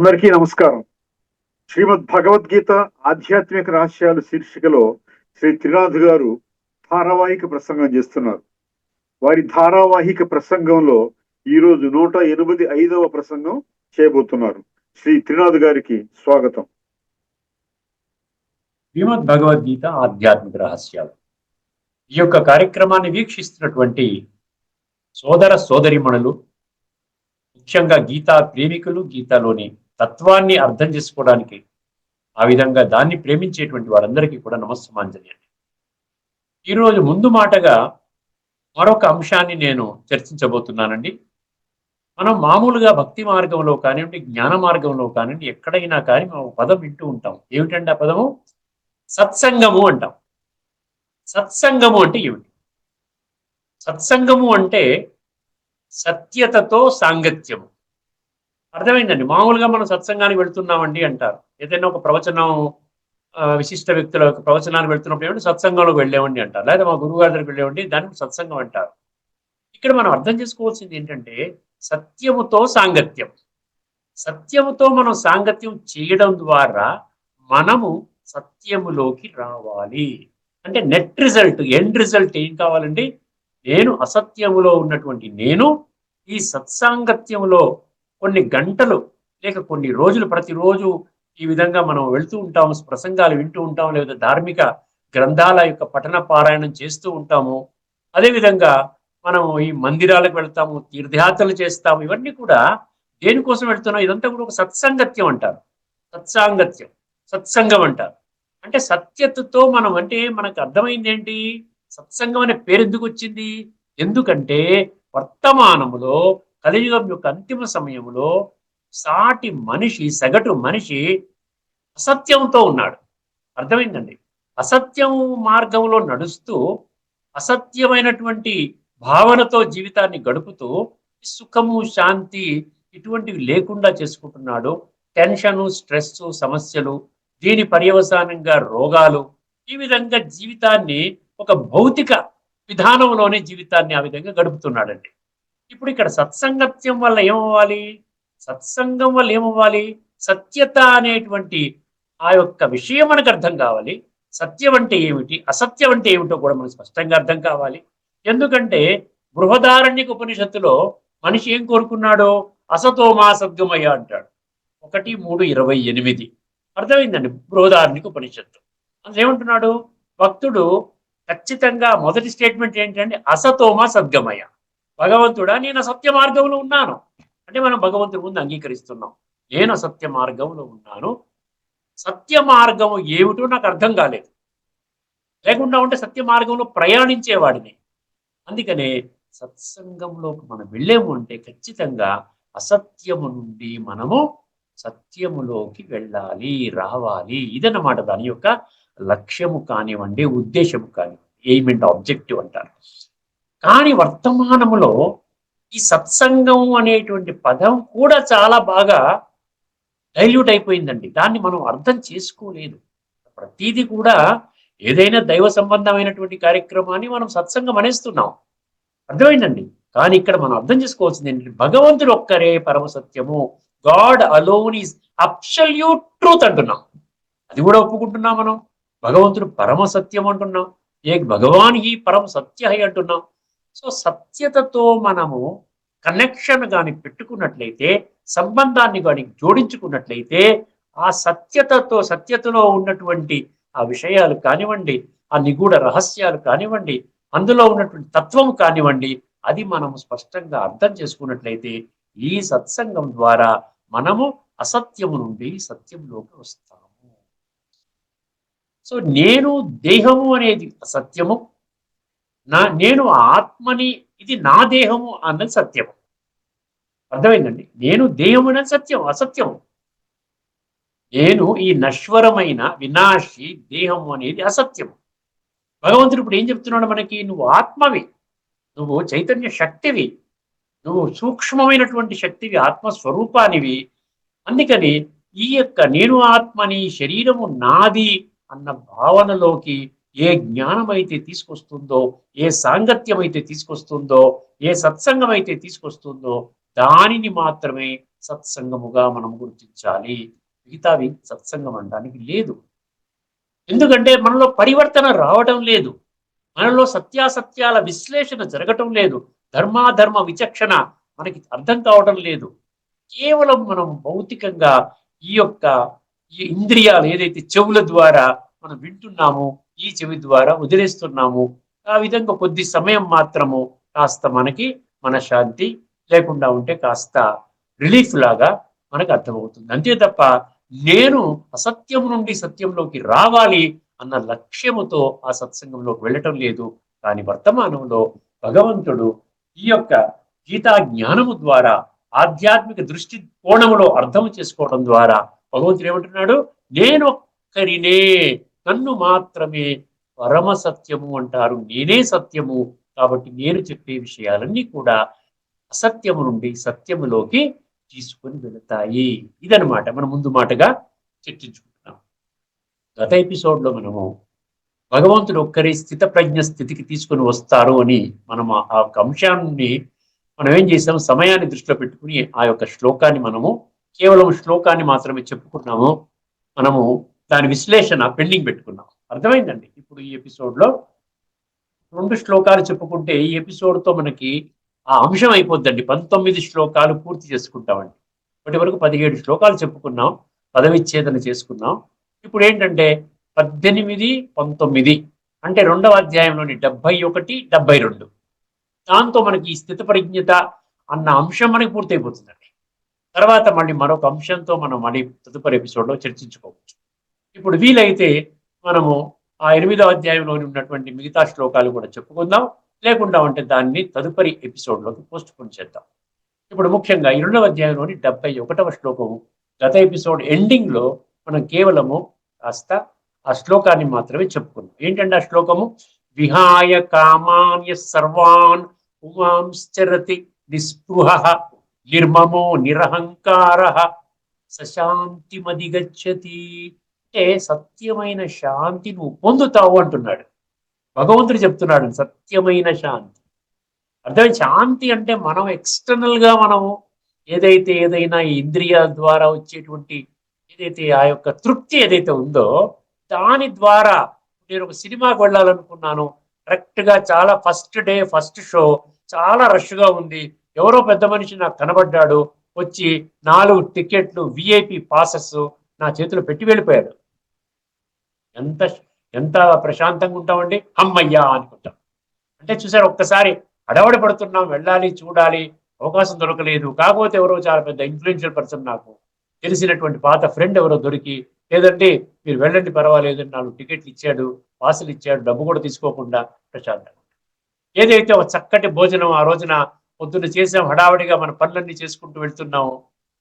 అందరికీ నమస్కారం. శ్రీమద్ భగవద్గీత ఆధ్యాత్మిక రహస్యాలు శీర్షికలో శ్రీ త్రినాథ్ గారు ధారావాహిక ప్రసంగం చేస్తున్నారు. వారి ధారావాహిక ప్రసంగంలో ఈరోజు 185వ ప్రసంగం చేయబోతున్నారు. శ్రీ త్రినాథ్ గారికి స్వాగతం. శ్రీమద్ భగవద్గీత ఆధ్యాత్మిక రహస్యాలు ఈ యొక్క కార్యక్రమాన్ని వీక్షిస్తున్నటువంటి సోదర సోదరిమణులు, ముఖ్యంగా గీతా ప్రేమికులు, గీతాలోని తత్వాన్ని అర్థం చేసుకోవడానికి ఆ విధంగా దాన్ని ప్రేమించేటువంటి వారందరికీ కూడా నమస్సమాంజలి అండి. ఈరోజు ముందు మాటగా మరొక అంశాన్ని నేను చర్చించబోతున్నానండి. మనం మామూలుగా భక్తి మార్గంలో కానివ్వండి, జ్ఞాన మార్గంలో కానివ్వండి, ఎక్కడైనా కానీ మనం పదం వింటూ ఉంటాం. ఏమిటంటే ఆ పదము సత్సంగము అంటాం. సత్సంగము అంటే ఏమిటి? సత్సంగము అంటే సత్యతతో సాంగత్యము. అర్థమైందండి. మామూలుగా మనం సత్సంగానికి వెళ్తున్నామండి అంటారు. ఏదైనా ఒక ప్రవచనం, విశిష్ట వ్యక్తుల యొక్క ప్రవచనానికి వెళ్తున్నప్పుడు ఏమంటే సత్సంగంలోకి వెళ్ళేవండి అంటారు, లేదా మా గురువు గారి దగ్గరికి వెళ్ళేవండి, దాన్ని సత్సంగం అంటారు. ఇక్కడ మనం అర్థం చేసుకోవాల్సింది ఏంటంటే సత్యముతో సాంగత్యం. సత్యముతో మనం సాంగత్యం చేయడం ద్వారా మనము సత్యములోకి రావాలి. అంటే నెట్ రిజల్ట్, ఎండ్ రిజల్ట్ ఏం కావాలండి? నేను అసత్యములో ఉన్నటువంటి నేను ఈ సత్సాంగత్యంలో కొన్ని గంటలు లేక కొన్ని రోజులు, ప్రతిరోజు ఈ విధంగా మనం వెళ్తూ ఉంటాము, ప్రసంగాలు వింటూ ఉంటాము, లేదా ధార్మిక గ్రంథాల యొక్క పఠన పారాయణం చేస్తూ ఉంటాము. అదేవిధంగా మనం ఈ మందిరాలకు వెళ్తాము, తీర్థయాత్రలు చేస్తాము. ఇవన్నీ కూడా దేనికోసం వెళ్తున్నాం? ఇదంతా కూడా ఒక సత్సంగత్యం అంటారు, సత్సాంగత్యం, సత్సంగం అంటారు. అంటే సత్యతతో మనం, అంటే మనకు అర్థమైంది ఏంటి? సత్సంగం అనే పేరు ఎందుకు వచ్చింది? ఎందుకంటే వర్తమానములో, కలియుగం యొక్క అంతిమ సమయంలో సాటి మనిషి, సగటు మనిషి అసత్యంతో ఉన్నాడు. అర్థమైందండి. అసత్యం మార్గంలో నడుస్తూ అసత్యమైనటువంటి భావనతో జీవితాన్ని గడుపుతూ సుఖము, శాంతి ఇటువంటివి లేకుండా చేసుకుంటున్నాడు. టెన్షను, స్ట్రెస్, సమస్యలు, దీని పర్యవసానంగా రోగాలు, ఈ విధంగా జీవితాన్ని ఒక భౌతిక విధానంలోనే జీవితాన్ని ఆ విధంగా గడుపుతున్నాడండి. ఇప్పుడు ఇక్కడ సత్సంగత్యం వల్ల ఏమవ్వాలి? సత్సంగం వల్ల ఏమవ్వాలి? సత్యత అనేటువంటి ఆ యొక్క విషయం మనకు అర్థం కావాలి. సత్యం అంటే ఏమిటి, అసత్యం అంటే ఏమిటో కూడా మనకు స్పష్టంగా అర్థం కావాలి. ఎందుకంటే బృహదారణ్యక ఉపనిషత్తులో మనిషి ఏం కోరుకున్నాడో అసతోమా సద్గమయ అంటాడు. 1:3:28. అర్థమైందండి. బృహదారణ్యక ఉపనిషత్తు అందులో ఏమంటున్నాడు భక్తుడు? ఖచ్చితంగా మొదటి స్టేట్మెంట్ ఏంటంటే అసతోమా సద్గమయ. భగవంతుడా, నేను అసత్య మార్గంలో ఉన్నాను అంటే మనం భగవంతుడి ముందు అంగీకరిస్తున్నాం, నేను అసత్య మార్గంలో ఉన్నాను. సత్య మార్గము ఏమిటో నాకు అర్థం కాలేదు, లేకుండా ఉంటే సత్య మార్గంలో ప్రయాణించేవాడిని. అందుకనే సత్సంగంలోకి మనం వెళ్ళేము అంటే ఖచ్చితంగా అసత్యము నుండి మనము సత్యములోకి వెళ్ళాలి, రావాలి. ఇదన్నమాట దాని యొక్క లక్ష్యము కానివ్వండి, ఉద్దేశము కానివ్వండి, ఎయిమ్ అండ్ ఆబ్జెక్టివ్ అంటారు. కానీ వర్తమానములో ఈ సత్సంగం అనేటువంటి పదం కూడా చాలా బాగా డైల్యూట్ అయిపోయిందండి. దాన్ని మనం అర్థం చేసుకోలేదు. ప్రతిదీ కూడా ఏదైనా దైవ సంబంధమైనటువంటి కార్యక్రమాన్ని మనం సత్సంగం అనేస్తున్నాం. అర్థమైందండి. కానీ ఇక్కడ మనం అర్థం చేసుకోవాల్సింది ఏంటంటే భగవంతుడు ఒక్కరే పరమ సత్యము. God alone is absolute truth అంటున్నాం. అది కూడా ఒప్పుకుంటున్నాం మనం. భగవంతుడు పరమ సత్యం అంటున్నాం. ఏ భగవాన్ హి పరమ సత్య హై అంటున్నాం. సో సత్యతతో మనము కనెక్షన్ కానీ పెట్టుకున్నట్లయితే, సంబంధాన్ని కానీ జోడించుకున్నట్లయితే, ఆ సత్యతలో ఉన్నటువంటి ఆ విషయాలు కానివ్వండి, ఆ నిగూఢ రహస్యాలు కానివ్వండి, అందులో ఉన్నటువంటి తత్వం కానివ్వండి, అది మనము స్పష్టంగా అర్థం చేసుకున్నట్లయితే ఈ సత్సంగం ద్వారా మనము అసత్యము నుండి సత్యంలోకి వస్తాము. సో నేను దేహము అనేది సత్యము, నేను ఆత్మని, ఇది నా దేహము అన్నది సత్యము. అర్థమైందండి. నేను దేహము అనేది సత్యం, అసత్యము. నేను ఈ నశ్వరమైన వినాశి దేహము అనేది అసత్యము. భగవంతుడు ఇప్పుడు ఏం చెప్తున్నాడు మనకి? నువ్వు ఆత్మవి, నువ్వు చైతన్య శక్తివి, నువ్వు సూక్ష్మమైనటువంటి శక్తివి, ఆత్మస్వరూపానివి. అందుకని ఈ యొక్క నేను ఆత్మని, శరీరము నాది అన్న భావనలోకి ఏ జ్ఞానం అయితే తీసుకొస్తుందో, ఏ సాంగత్యం అయితే తీసుకొస్తుందో, ఏ సత్సంగం అయితే తీసుకొస్తుందో దానిని మాత్రమే సత్సంగముగా మనం గుర్తించాలి. మిగతావి సత్సంగం అనడానికి లేదు. ఎందుకంటే మనలో పరివర్తన రావడం లేదు. మనలో సత్యాసత్యాల విశ్లేషణ జరగటం లేదు. ధర్మాధర్మ విచక్షణ మనకి అర్థం కావడం లేదు. కేవలం మనం భౌతికంగా ఈ యొక్క ఈ ఇంద్రియాలు ఏదైతే చెవుల ద్వారా మనం వింటున్నామో ఈ చెవి ద్వారా వదిలేస్తున్నాము. ఆ విధంగా కొద్ది సమయం మాత్రము కాస్త మనకి మనశ్శాంతి లేకుండా ఉంటే కాస్త రిలీఫ్ లాగా మనకు అర్థమవుతుంది. అంతే తప్ప నేను అసత్యం నుండి సత్యంలోకి రావాలి అన్న లక్ష్యముతో ఆ సత్సంగంలోకి వెళ్ళటం లేదు. కానీ వర్తమానంలో భగవంతుడు ఈ యొక్క గీతా జ్ఞానము ద్వారా ఆధ్యాత్మిక దృష్టి కోణములో అర్థం చేసుకోవడం ద్వారా భగవంతుడు ఏమంటున్నాడు, నేను ఒక్కరినే, నన్ను మాత్రమే పరమ సత్యము అంటారు. నేనే సత్యము. కాబట్టి నేను చెప్పే విషయాలన్నీ కూడా అసత్యము నుండి సత్యములోకి తీసుకొని వెళతాయి. ఇదనమాట మనం ముందు మాటగా చర్చించుకుంటున్నాం. గత ఎపిసోడ్లో మనము భగవంతుడు ఒక్కరి స్థిత ప్రజ్ఞ స్థితికి తీసుకొని వస్తారు అని మనం ఆ యొక్క అంశాన్ని మనం ఏం చేసాము, సమయాన్ని దృష్టిలో పెట్టుకుని ఆ యొక్క శ్లోకాన్ని మనము కేవలం శ్లోకాన్ని మాత్రమే చెప్పుకున్నాము. మనము దాని విశ్లేషణ పెండింగ్ పెట్టుకున్నాం. అర్థమైందండి. ఇప్పుడు ఈ ఎపిసోడ్లో 2 శ్లోకాలు చెప్పుకుంటే ఈ ఎపిసోడ్తో మనకి ఆ అంశం అయిపోద్దండి. 19 శ్లోకాలు పూర్తి చేసుకుంటామండి. ఇప్పటి వరకు 17 శ్లోకాలు చెప్పుకున్నాం, పదవిచ్ఛేదన చేసుకున్నాం. ఇప్పుడు ఏంటంటే 18, 19 అంటే 2వ అధ్యాయంలోని 71, 72 దాంతో మనకి ఈ స్థిత పరిజ్ఞత అన్న అంశం మనకి పూర్తయిపోతుందండి. తర్వాత మళ్ళీ మరొక అంశంతో మనం మళ్ళీ తదుపరి ఎపిసోడ్లో చర్చించుకోవచ్చు. ఇప్పుడు వీలైతే మనము ఆ 8వ అధ్యాయంలోని ఉన్నటువంటి మిగతా శ్లోకాలు కూడా చెప్పుకుందాం. లేకుండా ఉంటే దాన్ని తదుపరి ఎపిసోడ్లోకి పోస్ట్ పోన్ చేద్దాం. ఇప్పుడు ముఖ్యంగా ఈ 2వ అధ్యాయంలోని 71వ శ్లోకము గత ఎపిసోడ్ ఎండింగ్లో మనం కేవలము కాస్త ఆ శ్లోకాన్ని మాత్రమే చెప్పుకున్నాం. ఏంటంటే ఆ శ్లోకము, విహాయ కామాన్య సర్వాన్ పుమాంశ్చరతి నిస్పృహ నిర్మమో నిరహంకార సశాంతిమధిగచ్చతి. అంటే సత్యమైన శాంతి నువ్వు పొందుతావు అంటున్నాడు భగవంతుడు. చెప్తున్నాడు సత్యమైన శాంతి. అర్థమైంది. శాంతి అంటే మనం ఎక్స్టర్నల్ గా మనము ఏదైనా ఇంద్రియాల ద్వారా వచ్చేటువంటి ఏదైతే ఆ యొక్క తృప్తి ఏదైతే ఉందో దాని ద్వారా, నేను ఒక సినిమాకి వెళ్ళాలనుకున్నాను, కరెక్ట్ గా చాలా ఫస్ట్ డే ఫస్ట్ షో చాలా రష్ గా ఉంది, ఎవరో పెద్ద మనిషి నాకు కనబడ్డాడు, వచ్చి 4 టికెట్లు విఐపి పాసెస్ నా చేతిలో పెట్టి వెళ్ళిపోయాడు. ఎంత ఎంత ప్రశాంతంగా ఉంటామండి, అమ్మయ్యా అనుకుంటాం. అంటే చూసారు, ఒక్కసారి హడావడి పడుతున్నాం, వెళ్ళాలి చూడాలి, అవకాశం దొరకలేదు. కాకపోతే ఎవరో చాలా పెద్ద ఇన్ఫ్లుయెన్షియల్ పర్సన్, నాకు తెలిసినటువంటి పాత ఫ్రెండ్ ఎవరో దొరికి, లేదంటే మీరు వెళ్ళండి పర్వాలేదు, 4 టికెట్లు ఇచ్చాడు, పాసులు ఇచ్చాడు, డబ్బు కూడా తీసుకోకుండా ప్రశాంతంగా. ఏదైతే ఒక చక్కటి భోజనం ఆ రోజున పొద్దున్న చేసాం, హడావడిగా మన పనులన్నీ చేసుకుంటూ వెళ్తున్నాము.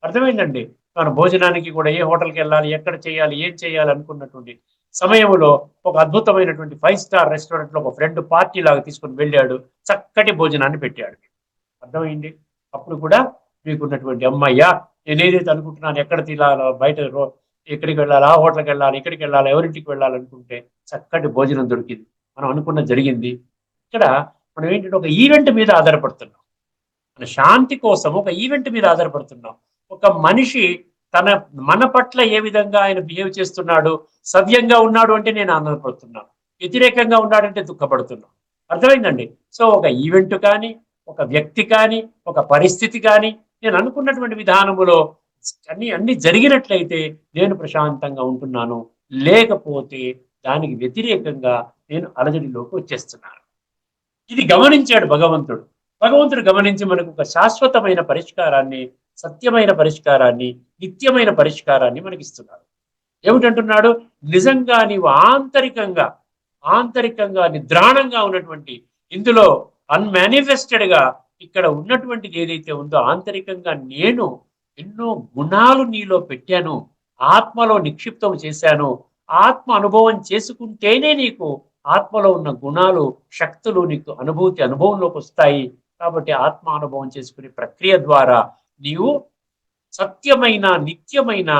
అర్థమైందండి. మన భోజనానికి కూడా ఏ హోటల్కి వెళ్ళాలి, ఎక్కడ చేయాలి, ఏం చేయాలి అనుకున్నటువంటి సమయంలో ఒక అద్భుతమైనటువంటి 5 స్టార్ రెస్టారెంట్లో ఒక ఫ్రెండ్ పార్టీ లాగా తీసుకుని వెళ్ళాడు, చక్కటి భోజనాన్ని పెట్టాడు. అర్థమైంది. అప్పుడు కూడా మీకున్నటువంటి అమ్మయ్య, నేను ఏదైతే అనుకుంటున్నాను, ఎక్కడ తినాలో, బయట ఎక్కడికి వెళ్ళాలి, ఆ హోటల్కి వెళ్ళాలి, ఎక్కడికి వెళ్ళాలి, ఎవరింటికి వెళ్ళాలనుకుంటే చక్కటి భోజనం దొరికింది, మనం అనుకున్న జరిగింది. ఇక్కడ మనం ఏంటంటే ఒక ఈవెంట్ మీద ఆధారపడుతున్నాం. మన శాంతి కోసం ఒక ఈవెంట్ మీద ఆధారపడుతున్నాం. ఒక మనిషి మన పట్ల ఏ విధంగా ఆయన బిహేవ్ చేస్తున్నాడు, సవ్యంగా ఉన్నాడు అంటే నేను ఆనందపడుతున్నాను, వ్యతిరేకంగా ఉన్నాడంటే దుఃఖపడుతున్నాను. అర్థమైందండి. సో ఒక ఈవెంట్ కానీ, ఒక వ్యక్తి కానీ, ఒక పరిస్థితి కానీ నేను అనుకున్నటువంటి విధానములో అన్ని జరిగినట్లయితే నేను ప్రశాంతంగా ఉంటున్నాను, లేకపోతే దానికి వ్యతిరేకంగా నేను అలజడిలోకి వచ్చేస్తున్నాను. ఇది గమనించాడు భగవంతుడు. భగవంతుడు గమనించి మనకు ఒక శాశ్వతమైన పరిష్కారాన్ని, సత్యమైన పరిష్కారాన్ని, నిత్యమైన పరిష్కారాన్ని మనకి ఇస్తున్నాడు. ఏమిటంటున్నాడు, నిజంగా నీవు ఆంతరికంగా నిద్రాణంగా ఉన్నటువంటి, ఇందులో అన్మానిఫెస్టెడ్ గా ఇక్కడ ఉన్నటువంటిది ఏదైతే ఉందో ఆంతరికంగా నేను ఎన్నో గుణాలు నీలో పెట్టాను, ఆత్మలో నిక్షిప్తం చేశాను. ఆత్మ అనుభవం చేసుకుంటేనే నీకు ఆత్మలో ఉన్న గుణాలు, శక్తులు నీకు అనుభవంలోకి వస్తాయి. కాబట్టి ఆత్మ అనుభవం చేసుకునే ప్రక్రియ ద్వారా నీవు సత్యమైన, నిత్యమైన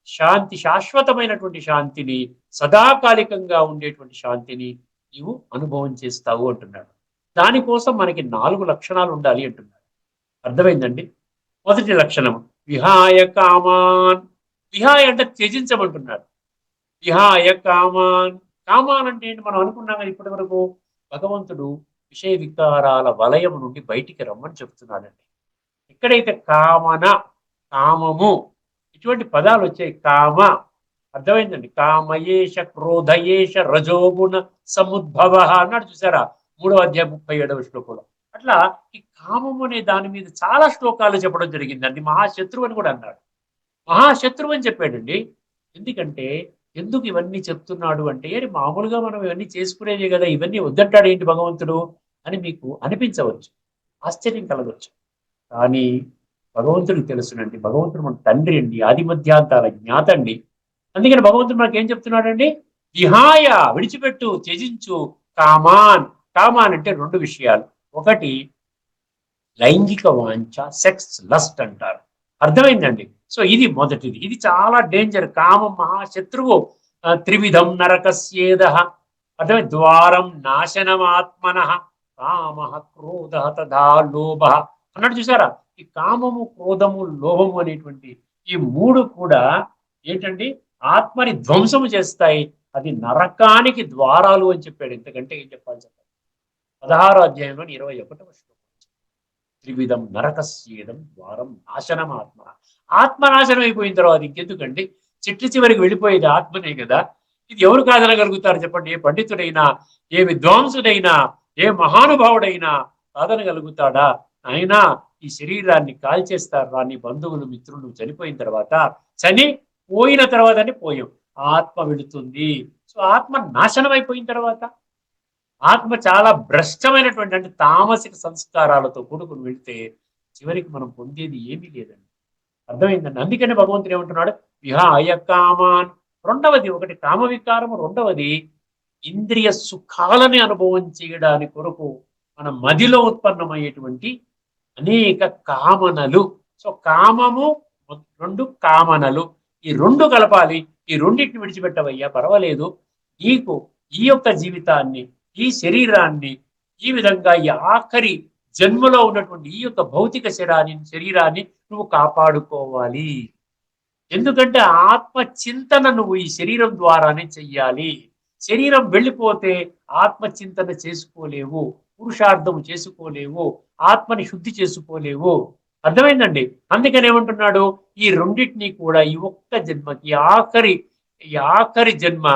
శాంతి, శాశ్వతమైనటువంటి శాంతిని, సదాకాలికంగా ఉండేటువంటి శాంతిని నీవు అనుభవం చేస్తావు అంటున్నాడు. దానికోసం మనకి 4 లక్షణాలు ఉండాలి అంటున్నాడు. అర్థమైందండి. మొదటి లక్షణం, విహాయ కామాన్. విహాయ అంటే త్యజించమంటున్నాడు. విహాయ కామాన్. కామాన్ అంటే ఏంటి? మనం అనుకున్నాం కదా ఇప్పటి వరకు, భగవంతుడు విషయ వికారాల వలయం నుండి బయటికి రమ్మని చెప్తున్నాడండి. ఎక్కడైతే కామన, కామము ఇటువంటి పదాలు వచ్చాయి, కామ అర్థమైందండి. కామయేష క్రోధయేష రజోగుణ సముద్భవ అన్నాడు చూసారా, 3వ అధ్యాయం 37వ శ్లోకంలో. అట్లా ఈ కామము అనే దాని మీద చాలా శ్లోకాలు చెప్పడం జరిగిందండి. మహాశత్రువు అని కూడా అన్నాడు. మహాశత్రువు అని చెప్పాడండి. ఎందుకంటే ఎందుకు ఇవన్నీ చెప్తున్నాడు అంటే, ఏరి మామూలుగా మనం ఇవన్నీ చేసుకునేవి కదా, ఇవన్నీ వద్దంటాడు ఏంటి భగవంతుడు అని మీకు అనిపించవచ్చు, ఆశ్చర్యం కలగవచ్చు. కానీ భగవంతుడికి తెలుసునండి, భగవంతుడు మన తండ్రి అండి, ఆది మధ్యాంతాల జ్ఞాత అండి. అందుకని భగవంతుడు మనకి ఏం చెప్తున్నాడండి? విహాయ, విడిచిపెట్టు, త్యజించు, కామాన్. కామాన్ అంటే 2 విషయాలు. ఒకటి లైంగిక వాంఛ, సెక్స్ లస్ట్ అంటారు. అర్థమైందండి. సో ఇది మొదటిది, ఇది చాలా డేంజర్. కామం మహాశత్రువు. త్రివిధం నరకస్యేద. అర్థమైంది. ద్వారం నాశనమాత్మన కామ క్రోధ తథా లోభ అన్నాడు చూసారా. ఈ కామము, క్రోధము, లోభము అనేటువంటి ఈ 3 కూడా ఏంటండి? ఆత్మని ధ్వంసము చేస్తాయి. అది నరకానికి ద్వారాలు అని చెప్పాడు. ఇంతకంటే ఏం చెప్పాలి చెప్పండి. 16వ అధ్యాయంలో 21వ శ్లోకం. త్రివిధం నరకస్యేదం ద్వారం నాశనం ఆత్మ. ఆత్మ నాశనం అయిపోయిన తర్వాత ఇంకెందుకండి? చిట్టు చివరికి వెళ్ళిపోయేది ఆత్మనే కదా. ఇది ఎవరు కాదనగలుగుతారు చెప్పండి? ఏ పండితుడైనా, ఏ విద్వాంసుడైనా, ఏ మహానుభావుడైనా కాదనగలుగుతాడా? అయినా ఈ శరీరాన్ని కాల్చేస్తారు రాని బంధువులు, మిత్రులు చనిపోయిన తర్వాత. చనిపోయిన తర్వాతనే పోయాం, ఆత్మ వెళుతుంది. సో ఆత్మ నాశనం అయిపోయిన తర్వాత, ఆత్మ చాలా భ్రష్టమైనటువంటి అంటే తామసిక సంస్కారాలతో కూడుకుని వెళ్తే చివరికి మనం పొందేది ఏమీ లేదండి. అర్థమైందండి. అందుకనే భగవంతుడు ఏమంటున్నాడు? విహాయ కామాన్. రెండవది, ఒకటి కామ వికారము, రెండవది ఇంద్రియ సుఖాలని అనుభవం చేయడానికి కొరకు మన మదిలో ఉత్పన్నమయ్యేటువంటి అనేక కామనలు. సో కామము, 2 కామనలు, ఈ 2 కలపాలి. ఈ రెండింటిని విడిచిపెట్టవయ్యా, పర్వాలేదు. నీకు ఈ యొక్క జీవితాన్ని, ఈ శరీరాన్ని, ఈ విధంగా ఈ ఆఖరి జన్మలో ఉన్నటువంటి ఈ యొక్క భౌతిక శరీరాన్ని నువ్వు కాపాడుకోవాలి. ఎందుకంటే ఆత్మ చింతన నువ్వు ఈ శరీరం ద్వారానే చెయ్యాలి. శరీరం వెళ్ళిపోతే ఆత్మ చింతన చేసుకోలేవు, పురుషార్థము చేసుకోలేవు, ఆత్మని శుద్ధి చేసుకోలేవు. అర్థమైందండి. అందుకని ఏమంటున్నాడు? ఈ రెండింటినీ కూడా ఈ ఒక్క జన్మకి, ఈ ఆఖరి జన్మ,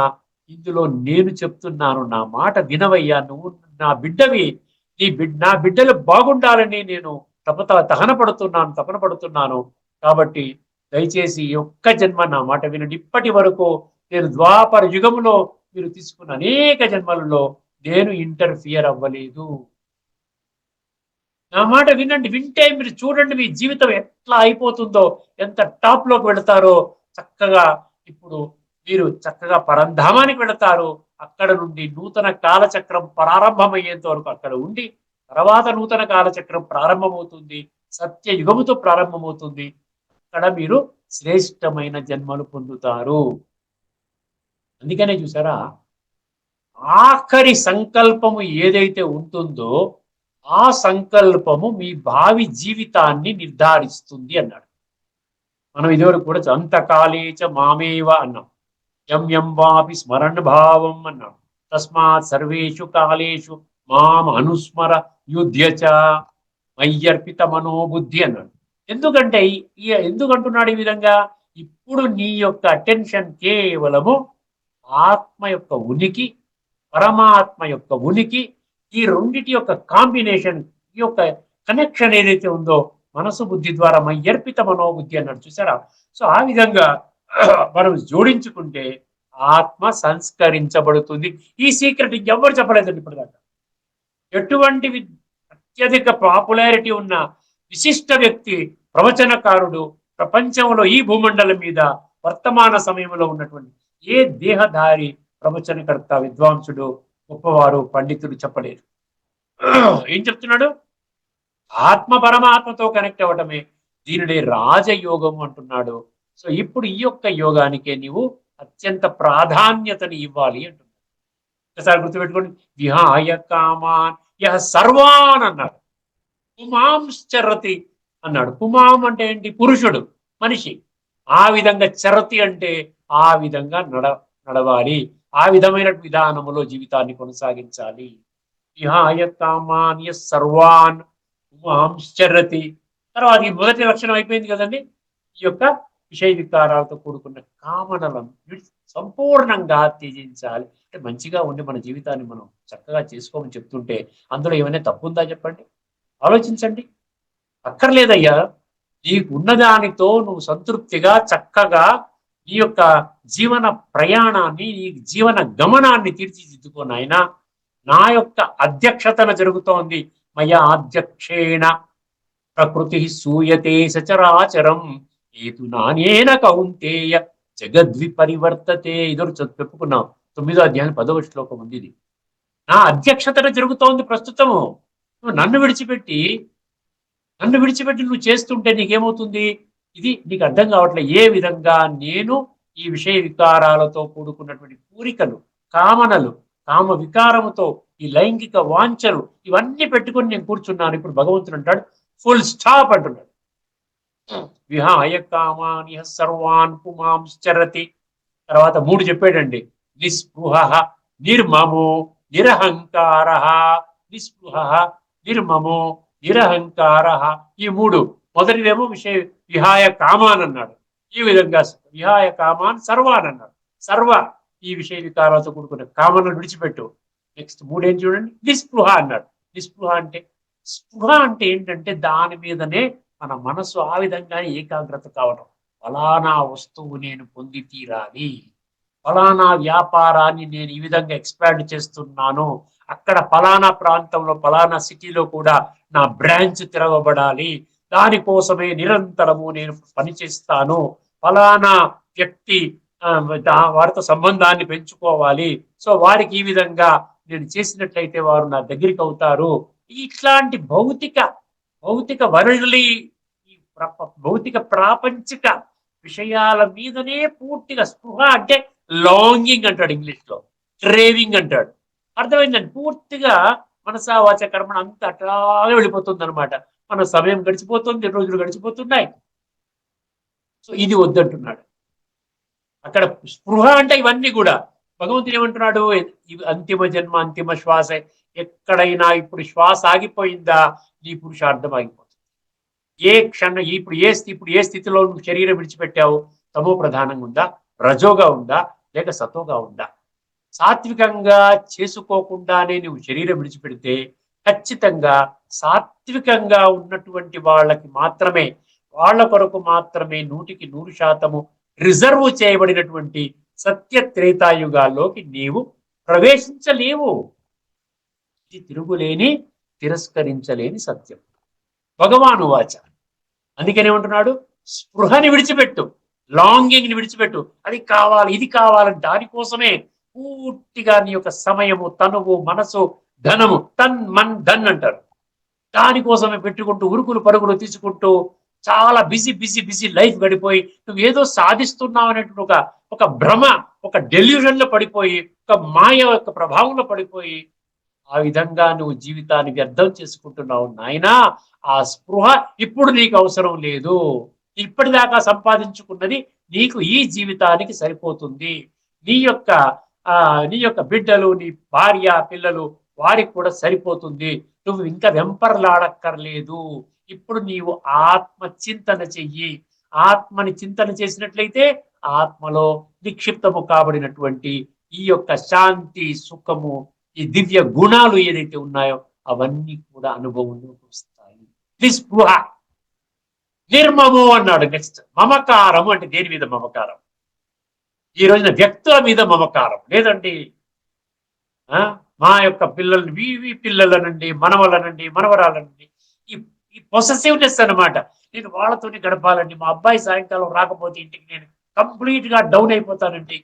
ఇందులో నేను చెప్తున్నాను, నా మాట వినవయ్యా, నువ్వు నా బిడ్డవి, నా బిడ్డలు బాగుండాలని నేను తపన పడుతున్నాను. కాబట్టి దయచేసి ఈ ఒక్క జన్మ నా మాట వినండి. ఇప్పటి వరకు నేను ద్వాపర యుగంలో మీరు తీసుకున్న అనేక జన్మలలో నేను ఇంటర్ఫియర్ అవ్వలేదు. నా మాట వినండి. వింటే మీరు చూడండి మీ జీవితం ఎట్లా అయిపోతుందో, ఎంత టాప్ లోకి వెళతారో. చక్కగా ఇప్పుడు మీరు చక్కగా పరంధామానికి వెళతారు. అక్కడ నుండి నూతన కాలచక్రం ప్రారంభమయ్యేంత వరకు అక్కడ ఉండి, తర్వాత నూతన కాలచక్రం ప్రారంభమవుతుంది, సత్యయుగముతో ప్రారంభమవుతుంది. అక్కడ మీరు శ్రేష్టమైన జన్మలు పొందుతారు. అందుకనే చూసారా, ఆఖరి సంకల్పము ఏదైతే ఉంటుందో ఆ సంకల్పము మీ భావి జీవితాన్ని నిర్ధారిస్తుంది అన్నాడు. మనం ఇదివరకు కూడా అంతకాలేచ మామేవ అన్నాం, ఎం వాపి స్మరణ భావం అన్నాం. తస్మాత్ సర్వేషు కాలేషు మాం అనుస్మర యుధ్యచ మయ్యర్పిత మనోబుద్ధి అన్నాడు. ఎందుకంటే ఎందుకు అంటున్నాడు ఈ విధంగా? ఇప్పుడు నీ యొక్క అటెన్షన్ కేవలము ఆత్మ యొక్క ఉనికి, పరమాత్మ యొక్క ఉనికి, ఈ రెండిటి యొక్క కాంబినేషన్, ఈ యొక్క కనెక్షన్ ఏదైతే ఉందో మనసు బుద్ధి ద్వారా మయ్యర్పిత మనోబుద్ధి అన్నాడు చూసారా. సో ఆ విధంగా మనం జోడించుకుంటే ఆత్మ సంస్కరించబడుతుంది. ఈ సీక్రెట్ ఇంకెవ్వరు చెప్పలేదండి ఇప్పటిదాకా. ఎటువంటి అత్యధిక పాపులారిటీ ఉన్న విశిష్ట వ్యక్తి, ప్రవచనకారుడు ప్రపంచంలో ఈ భూమండలం మీద వర్తమాన సమయంలో ఉన్నటువంటి ఏ దేహధారి ప్రవచనకర్త, విద్వాంసుడు, గొప్పవారు, పండితుడు చెప్పలేరు. ఏం చెప్తున్నాడు? ఆత్మ పరమాత్మతో కనెక్ట్ అవ్వటమే దీనినే రాజయోగం అంటున్నాడు. సో ఇప్పుడు ఈ యొక్క యోగానికే నీవు అత్యంత ప్రాధాన్యతని ఇవ్వాలి అంటున్నాడు. ఒకసారి గుర్తుపెట్టుకోండి. విహాయ కామాన్ యహ సర్వాన్ అన్నాడు. పుమాంశ్చరతి అన్నాడు. పుమాం అంటే ఏంటి? పురుషుడు. మనిషి. ఆ విధంగా చరతి అంటే ఆ విధంగా నడవాలి, ఆ విధమైన విధానములో జీవితాన్ని కొనసాగించాలి. విహాయ కామాన్య సర్వాన్ పుమాంశ్చరతి. తర్వాత ఈ మొదటి లక్షణం అయిపోయింది కదండి. ఈ యొక్క విషయ వికారాలతో కూడుకున్న కామనలను సంపూర్ణంగా త్యజించాలి. అంటే మంచిగా ఉండి మన జీవితాన్ని మనం చక్కగా చేసుకోమని చెప్తుంటే అందులో ఏమైనా తప్పు ఉందా చెప్పండి? ఆలోచించండి. అక్కర్లేదయ్యా. నీకు ఉన్నదానితో నువ్వు సంతృప్తిగా చక్కగా నీ యొక్క జీవన ప్రయాణాన్ని, నీ జీవన గమనాన్ని తీర్చిదిద్దుకో నాయనా. నా యొక్క అధ్యక్షతన జరుగుతోంది. మయా అధ్యక్షేణ ప్రకృతి సూయతే సచరాచరం ఏతు నానేన కౌంతేయ జగద్విపరివర్తతే. ఇదొరు చెప్పుకున్నాం. 9వ అధ్యాయం 10వ శ్లోకం ఉంది ఇది. నా అధ్యక్షతన జరుగుతోంది ప్రస్తుతము. నువ్వు నన్ను విడిచిపెట్టి నువ్వు చేస్తుంటే నీకేమవుతుంది? ఇది నీకు అర్థం కావట్లే. ఏ విధంగా నేను ఈ విషయ వికారాలతో కూడుకున్నటువంటి కోరికలు, కామనలు, కామ వికారముతో ఈ లైంగిక వాంఛలు ఇవన్నీ పెట్టుకొని నేను కూర్చున్నాను. ఇప్పుడు భగవంతుడు అంటాడు ఫుల్ స్టాప్ అంటున్నాడు. విహాయ కామాని సర్వాన్ పుమాంశ్చరతి. తర్వాత 3 చెప్పాడండి. నిస్పృహ నిర్మమో నిరహంకార. నిస్పృహ నిర్మమో నిరహంకార. ఈ 3. మొదటిదేమో విషయ విహాయ కామాన్ అన్నాడు. ఈ విధంగా విహాయ కామాన్ సర్వాన్ అన్నాడు. సర్వ ఈ విషయ వికారాలతో కూడుకున్న కామను విడిచిపెట్టు. నెక్స్ట్ 3 ఏం చూడండి. నిస్పృహ అన్నాడు. నిస్పృహ అంటే, స్పృహ అంటే ఏంటంటే దాని మీదనే మన మనసు ఆ విధంగానే ఏకాగ్రత కావడం. ఫలానా వస్తువు నేను పొంది తీరాలి, ఫలానా వ్యాపారాన్ని నేను ఈ విధంగా ఎక్స్పాండ్ చేస్తున్నాను, అక్కడ ఫలానా ప్రాంతంలో ఫలానా సిటీలో కూడా నా బ్రాంచ్ తెరవబడాలి, దానికోసమే నిరంతరము నేను పనిచేస్తాను, ఫలానా వ్యక్తి వారితో సంబంధాన్ని పెంచుకోవాలి, సో వారికి ఈ విధంగా నేను చేసినట్లయితే వారు నా దగ్గరికి అవుతారు. ఇట్లాంటి భౌతిక వరల్డ్లీ భౌతిక ప్రాపంచిక విషయాల మీదనే పూర్తిగా స్పృహ అంటే లాంగింగ్ అంటాడు ఇంగ్లీష్ లో, క్రేవింగ్ అంటాడు. అర్థమైందండి. పూర్తిగా మనసా వాచ కర్మణ అంతా అట్లాగే వెళ్ళిపోతుంది అనమాట. మన సమయం గడిచిపోతుంది, రోజులు గడిచిపోతున్నాయి. సో ఇది వద్దంటున్నాడు. అక్కడ స్పృహ అంటే ఇవన్నీ కూడా భగవంతుడు ఏమంటున్నాడు? అంతిమ జన్మ, అంతిమ శ్వాస. ఎక్కడైనా ఇప్పుడు శ్వాస ఆగిపోయిందా నీ పురుషార్థం ఆగిపోతుంది. ఏ క్షణం ఇప్పుడు ఏ స్థితిలో నువ్వు శరీరం విడిచిపెట్టావు? తమో ప్రధానంగా ఉందా, రజోగా ఉందా, లేక సతోగా ఉందా? సాత్వికంగా చేసుకోకుండానే నువ్వు శరీరం విడిచిపెడితే ఖచ్చితంగా సాత్వికంగా ఉన్నటువంటి వాళ్ళకి మాత్రమే, వాళ్ళ కొరకు మాత్రమే 100% రిజర్వ్ చేయబడినటువంటి సత్య త్రేతాయుగాల్లోకి నీవు ప్రవేశించలేవు. ఇది తిరుగులేని, తిరస్కరించలేని సత్యం. భగవాను వాచ. అందుకనేమంటున్నాడు? స్పృహని విడిచిపెట్టు, లాంగింగ్ని విడిచిపెట్టు. అది కావాలి, ఇది కావాలని దానికోసమే పూర్తిగా నీ యొక్క సమయము, తనువు, మనసు, ధనము, మన్ ధన్ అంటారు, దానికోసమే పెట్టుకుంటూ ఉరుకులు పరుగులు తీసుకుంటూ చాలా బిజీ లైఫ్ గడిపోయి నువ్వు ఏదో సాధిస్తున్నావు అనేటువంటి ఒక భ్రమ, ఒక డెల్యూషన్ లో పడిపోయి, ఒక మాయ యొక్క ప్రభావంలో పడిపోయి ఆ విధంగా నువ్వు జీవితాన్ని వ్యర్థం చేసుకుంటున్నావు నాయనా. ఆ స్పృహ ఇప్పుడు నీకు అవసరం లేదు. ఇప్పటిదాకా సంపాదించుకున్నది నీకు ఈ జీవితానికి సరిపోతుంది. నీ యొక్క బిడ్డలు, నీ భార్య, పిల్లలు, వారికి కూడా సరిపోతుంది. నువ్వు ఇంకా వెంపర్లాడక్కర్లేదు. ఇప్పుడు నీవు ఆత్మ చింతన చెయ్యి. ఆత్మని చింతన చేసినట్లయితే ఆత్మలో నిక్షిప్తము కాబడినటువంటి ఈ యొక్క శాంతి, సుఖము, ఈ దివ్య గుణాలు ఏదైతే ఉన్నాయో అవన్నీ కూడా అనుభవంలోకి వస్తాయి. నిస్పృహ నిర్మము అన్నాడు. నెక్స్ట్ మమకారము అంటే దేని మీద మమకారం? ఈ రోజున వ్యక్తుల మీద మమకారం లేదండి. మా యొక్క పిల్లల్ని, పిల్లలనండి, మనవలనండి, మనవరాలనండి, ఈ పొసెసివ్నెస్ అనమాట. నేను వాళ్ళతోనే గడపాలండి, మా అబ్బాయి సాయంకాలం రాకపోతే ఇంటికి నేను కంప్లీట్ గా డౌన్ అయిపోతానండి,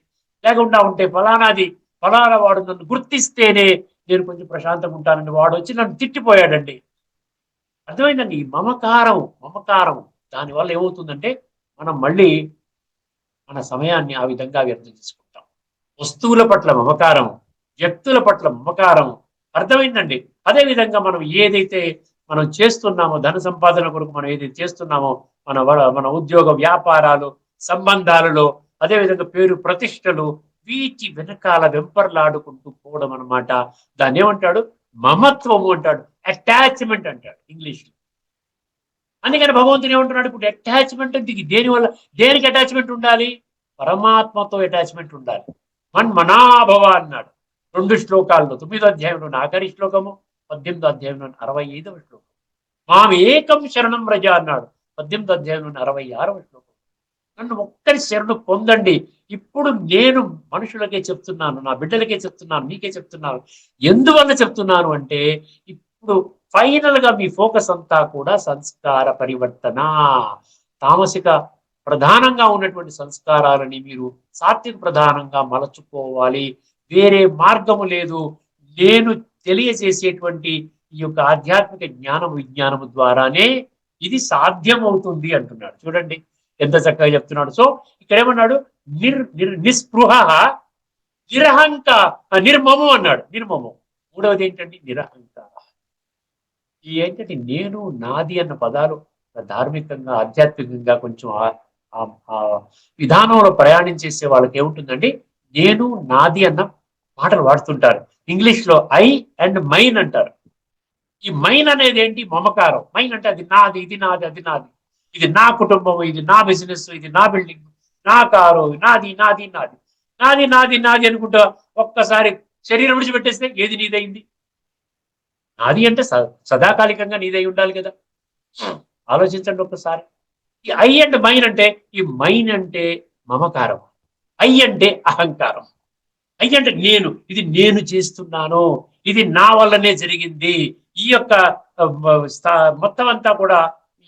లేకుండా ఉంటే ఫలానా వాడు నన్ను గుర్తిస్తేనే నేను కొంచెం ప్రశాంతంగా ఉంటానండి, వాడు వచ్చి నన్ను తిట్టిపోయాడండి. అర్థమైందండి? ఈ మమకారం దానివల్ల ఏమవుతుందంటే మనం మళ్ళీ మన సమయాన్ని ఆ విధంగా వ్యర్థం చేసుకుంటాం. వస్తువుల పట్ల మమకారం, వ్యక్తుల పట్ల మమకారం. అర్థమైందండి? అదేవిధంగా మనం ఏదైతే మనం చేస్తున్నామో, ధన సంపాదన కొరకు మనం ఏదైతే చేస్తున్నామో, మన ఉద్యోగ వ్యాపారాలు సంబంధాలలో, అదేవిధంగా పేరు ప్రతిష్టలు, వీటి వెనకాల వెంపర్లాడుకుంటూ పోవడం అనమాట. దాన్ని ఏమంటాడు? మమత్వము అంటాడు, అటాచ్మెంట్ అంటాడు ఇంగ్లీష్లో. అందుకని భగవంతుడు ఏమంటున్నాడు? ఇప్పుడు అటాచ్మెంట్ అంటే దేనివల్ల, దేనికి అటాచ్మెంట్ ఉండాలి? పరమాత్మతో అటాచ్మెంట్ ఉండాలి. మన్మనాభవ అన్నాడు 2 శ్లోకాల్లో, 9వ అధ్యాయంలో ఆఖరి శ్లోకము, 18వ అధ్యాయంలో 65వ శ్లోకం. మాం ఏకం శరణం వ్రజ అన్నాడు 18వ అధ్యాయంలో 66వ శ్లోకం. నన్ను ఒక్కరి శరణు పొందండి. ఇప్పుడు నేను మనుషులకే చెప్తున్నాను, నా బిడ్డలకే చెప్తున్నాను, మీకే చెప్తున్నాను. ఎందువల్ల చెప్తున్నాను అంటే, ఇప్పుడు ఫైనల్ గా మీ ఫోకస్ అంతా కూడా సంస్కార పరివర్తన, తామసిక ప్రధానంగా ఉన్నటువంటి సంస్కారాలని మీరు సాత్విక ప్రధానంగా మలచుకోవాలి. వేరే మార్గము లేదు. నేను తెలియజేసేటువంటి ఈ యొక్క ఆధ్యాత్మిక జ్ఞానం విజ్ఞానము ద్వారానే ఇది సాధ్యమవుతుంది అంటున్నాడు. చూడండి ఎంత చక్కగా చెప్తున్నాడు. సో ఇక్కడ ఏమన్నాడు? నిస్పృహ నిర్మము అన్నాడు. నిర్మము. మూడవది ఏంటండి? నిరహంకార. ఈ ఏంటంటే నేను నాది అన్న పదాలు ధార్మికంగా ఆధ్యాత్మికంగా కొంచెం ఆ విధానంలో ప్రయాణం చేసే వాళ్ళకి ఏముంటుందండి? నేను నాది అన్న మాటలు వాడుతుంటారు. ఇంగ్లీష్ లో ఐ అండ్ మైన్ అంటారు. ఈ మైన్ అనేది ఏంటి? మమకారం. మైన్ అంటే అది నాది, ఇది నాది, అది నాది, ఇది నా కుటుంబం, ఇది నా బిజినెస్, ఇది నా బిల్డింగ్, నా కారు, నాది నాది నాది నాది నాది నాది అనుకుంటా ఒక్కసారి శరీరం విడిచిపెట్టేస్తే ఏది నీదైంది? నాది అంటే సదాకాలికంగా నీదై ఉండాలి కదా. ఆలోచించండి ఒక్కసారి. ఈ ఐ అండ్ మైన్ అంటే, ఈ మైన్ అంటే మమకారం, ఐ అంటే అహంకారం. ఐ అంటే నేను, ఇది నేను చేస్తున్నాను, ఇది నా వల్లనే జరిగింది, ఈ యొక్క మొత్తం అంతా కూడా,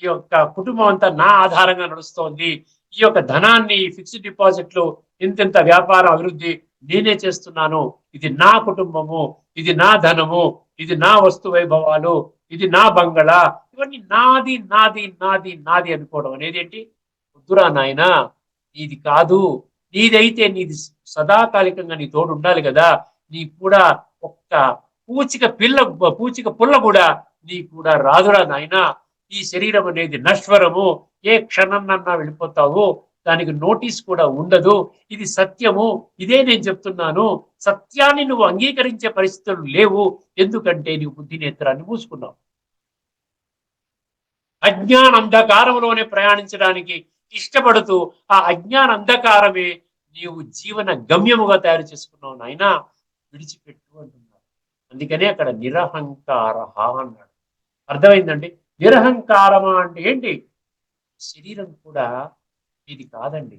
ఈ యొక్క కుటుంబం అంతా నా ఆధారంగా నడుస్తోంది, ఈ యొక్క ధనాన్ని ఫిక్స్డ్ డిపాజిట్లు ఇంత వ్యాపారం అభివృద్ధి నేనే చేస్తున్నాను, ఇది నా కుటుంబము, ఇది నా ధనము, ఇది నా వస్తు వైభవాలు, ఇది నా బంగళా, ఇవన్నీ నాది నాది నాది నాది అనుకోవడం అనేది ఏంటి? వద్దురా నాయన, నీది కాదు. నీదైతే నీది సదాకాలికంగా నీ తోడు ఉండాలి కదా. నీ కూడా ఒక్క పూచిక పుల్ల కూడా నీ కూడా రాదురా నాయన. ఈ శరీరం అనేది నశ్వరము, ఏ క్షణంనన్నా వెళ్ళిపోతావు, దానికి నోటీస్ కూడా ఉండదు. ఇది సత్యము, ఇదే నేను చెప్తున్నాను. సత్యాన్ని నువ్వు అంగీకరించే పరిస్థితులు లేవు, ఎందుకంటే నీవు బుద్ధి నేత్రాన్ని మూసుకున్నావు. అజ్ఞాన అంధకారంలోనే ప్రయాణించడానికి ఇష్టపడుతూ ఆ అజ్ఞాన అంధకారమే నీవు జీవన గమ్యముగా తయారు చేసుకున్నావు నాయన, విడిచిపెట్టు అంటున్నాడు. అందుకనే అక్కడ నిరహంకార అన్నాడు. అర్థమైందండి? నిరహంకారమా అంటే ఏంటి? శరీరం కూడా నీది కాదండి.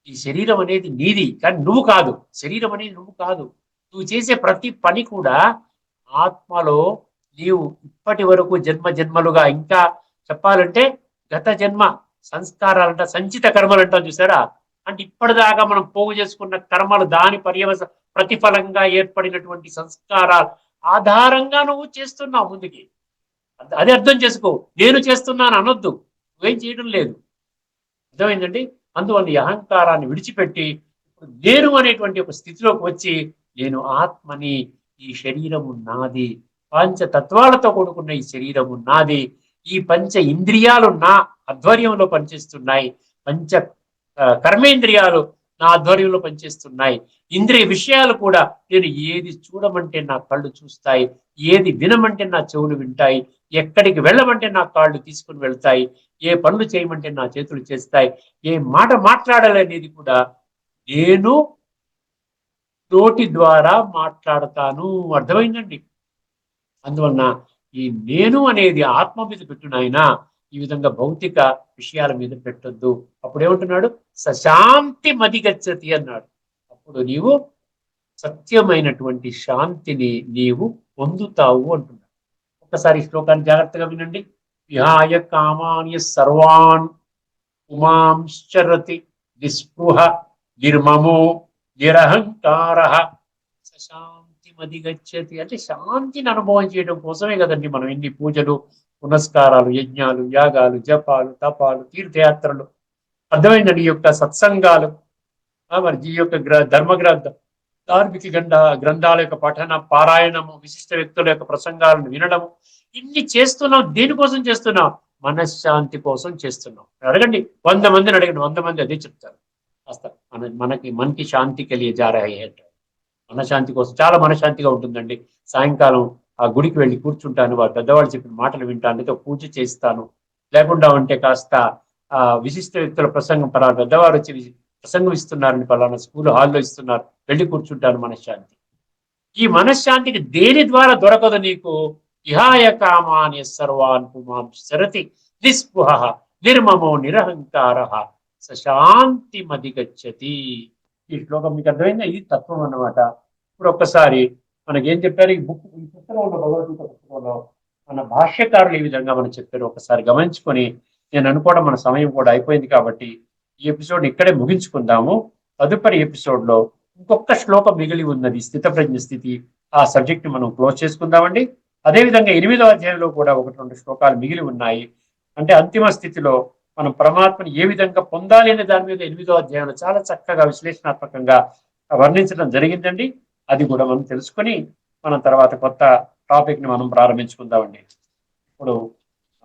ఈ శరీరం అనేది నీది, కానీ నువ్వు కాదు. శరీరం అనేది నువ్వు కాదు. నువ్వు చేసే ప్రతి పని కూడా ఆత్మలో నీవు ఇప్పటి వరకు జన్మ జన్మలుగా, ఇంకా చెప్పాలంటే గత జన్మ సంస్కారాలంట, సంచిత కర్మలు అంటాం చూసారా? అంటే ఇప్పటిదాకా మనం పోగు చేసుకున్న కర్మలు, దాని ప్రతిఫలంగా ఏర్పడినటువంటి సంస్కారాలు ఆధారంగా నువ్వు చేస్తున్నావు ముందుకి. అదే అర్థం చేసుకో. నేను చేస్తున్నాను అనొద్దు, నువ్వేం చేయడం లేదు. అర్థమైందండి? అందువల్ల ఈ అహంకారాన్ని విడిచిపెట్టి ఇప్పుడు నేను అనేటువంటి ఒక స్థితిలోకి వచ్చి, నేను ఆత్మని, ఈ శరీరము నాది, పంచతత్వాలతో కూడుకున్న ఈ శరీరము నాది, ఈ పంచ ఇంద్రియాలు నా ఆధ్వర్యంలో పనిచేస్తున్నాయి, పంచ కర్మేంద్రియాలు నా ఆధ్వర్యంలో పనిచేస్తున్నాయి, ఇంద్రియ విషయాలు కూడా నేను ఏది చూడమంటే నా కళ్ళు చూస్తాయి, ఏది వినమంటే నా చెవులు వింటాయి, ఎక్కడికి వెళ్ళమంటే నా కాళ్ళు తీసుకుని వెళ్తాయి, ఏ పనులు చేయమంటే నా చేతులు చేస్తాయి, ఏ మాట మాట్లాడాలనేది కూడా నేను నోటి ద్వారా మాట్లాడతాను. అర్థమైందండి? అందువలన ఈ నేను అనేది ఆత్మ మీద పెట్టు నాయనా, ఈ విధంగా భౌతిక విషయాల మీద పెట్టొద్దు. అప్పుడు ఏమంటున్నాడు? సశాంతి మదిగచ్చతి అన్నాడు. అప్పుడు నీవు సత్యమైనటువంటి శాంతిని నీవు పొందుతావు అంటున్నాడు. ఒక్కసారి శ్లోకాన్ని జాగ్రత్తగా వినండి. విహాయ కామాన్య సర్వాన్ ఉమాంశ్చరతి నిస్పృహ నిర్మమో నిరహంకార సశాంతి మదిగచ్చతి. అంటే శాంతిని అనుభవం చేయడం కోసమే కదండి మనం ఎన్ని పూజలు, పునస్కారాలు, యజ్ఞాలు, యాగాలు, జపాలు, తపాలు, తీర్థయాత్రలు. అర్థమైందండి? ఈ యొక్క సత్సంగాలు, మరి ఈ యొక్క ధార్మిక గ్రంథాల యొక్క పఠన, పారాయణము, విశిష్ట వ్యక్తుల యొక్క ప్రసంగాలను వినడము, ఇన్ని చేస్తున్నాం, దేనికోసం చేస్తున్నాం? మనశ్శాంతి కోసం చేస్తున్నాం. అడగండి, 100 మందిని అడగండి, 100 మంది అదే చెప్తారు. కాస్త మనకి శాంతి కలిగే జారాయి అంటారు. మనశ్శాంతి కోసం చాలా మనశ్శాంతిగా ఉంటుందండి. సాయంకాలం ఆ గుడికి వెళ్ళి కూర్చుంటాను, వారు పెద్దవాళ్ళు చెప్పిన మాటలు వింటాను, లేదా పూజ చేస్తాను. లేకుండా ఉంటే కాస్త విశిష్ట వ్యక్తుల ప్రసంగం, పలానా పెద్దవారు వచ్చి ప్రసంగం ఇస్తున్నారని, పలానా స్కూల్ హాల్లో ఇస్తున్నారు, వెళ్ళి కూర్చుంటాను. మనశ్శాంతి. ఈ మనశ్శాంతికి దేని ద్వారా దొరకదు నీకు? ఇహాయ కామాని సర్వాన్ పుమాం శరతి నిస్పృహ నిర్మమో నిరహంకార సశాంతి మదిగచ్చతి. ఈ శ్లోకం మీకు అర్థమైందా? ఇది తత్వం అన్నమాట. ఇప్పుడు ఒక్కసారి మనకేం చెప్పారు ఈ పుస్తకంలో, భగవద్గీత పుస్తకంలో మన భాష్యకారులు ఈ విధంగా మనం చెప్పారు. ఒకసారి గమనించుకొని, నేను అనుకోవడం మన సమయం కూడా అయిపోయింది కాబట్టి ఈ ఎపిసోడ్ ఇక్కడే ముగించుకుందాము. తదుపరి ఎపిసోడ్ లో ఇంకొక శ్లోకం మిగిలి ఉన్నది, స్థితప్రజ్ఞ స్థితి. ఆ సబ్జెక్ట్ మనం క్లోజ్ చేసుకుందామండి. అదేవిధంగా 8వ అధ్యాయంలో కూడా 1-2 శ్లోకాలు మిగిలి ఉన్నాయి. అంటే అంతిమ స్థితిలో మనం పరమాత్మని ఏ విధంగా పొందాలి అనే దాని మీద 8వ అధ్యాయంలో చాలా చక్కగా విశ్లేషణాత్మకంగా వర్ణించడం జరిగిందండి. అది కూడా మనం తెలుసుకొని మనం తర్వాత కొత్త టాపిక్ ని మనం ప్రారంభించుకుందామండి. ఇప్పుడు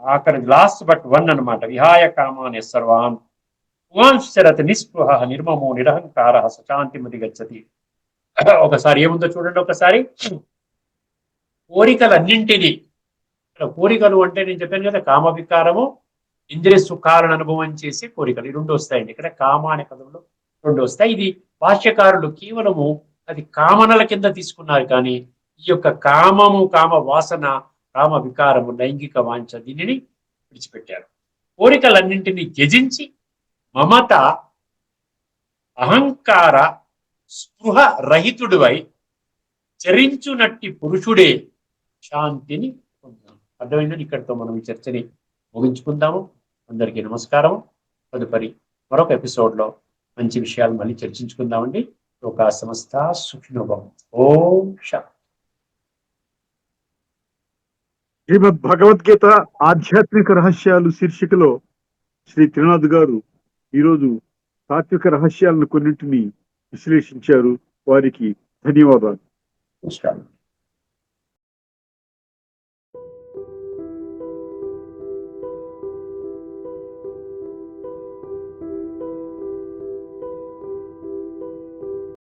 అక్కడ లాస్ట్ బట్ 1 అనమాట. విహాయ కామాన్ సర్వాన్ పుమాంశ్చరతి నిస్పృహ నిర్మమో నిరహంకార సశాంతిమతి గచ్చతి. ఒకసారి ఏముందో చూడండి. ఒకసారి కోరికలన్నింటినీ, కోరికలు అంటే నేను చెప్పాను కదా, కామ వికారము, ఇంద్రియ సుఖాలను అనుభవం చేసే కోరికలు, ఈ 2 వస్తాయండి. ఇక్కడ కామ అనే పదంలో 2 వస్తాయి. ఇది భాష్యకారులు కేవలము అది కామనల కింద తీసుకున్నారు, కానీ ఈ యొక్క కామము, కామ వాసన, కామ వికారము, లైంగిక వాంఛ, దీనిని విడిచిపెట్టారు. కోరికలన్నింటినీ త్యజించి మమత, అహంకార, స్పృహ రహితుడివై చరించునట్టి పురుషుడే శాంతిని పొందాం. అర్థమైందని ఇక్కడితో మనం ఈ చర్చని ముగించుకుందాము. అందరికీ నమస్కారం. తదుపరి మరొక ఎపిసోడ్లో మంచి విషయాలు మళ్ళీ చర్చించుకుందామండి. లోకా సమస్త సుఖినో భవంతు. ఓం శాంతి. శ్రీమద్ భగవద్గీత ఆధ్యాత్మిక రహస్యాలు శీర్షికలో శ్రీ త్రినాథ్ గారు ఈరోజు తాత్విక రహస్యాలను కొన్నింటిని విశ్లేషించారు. వారికి ధన్యవాదాలు. నమస్కారం.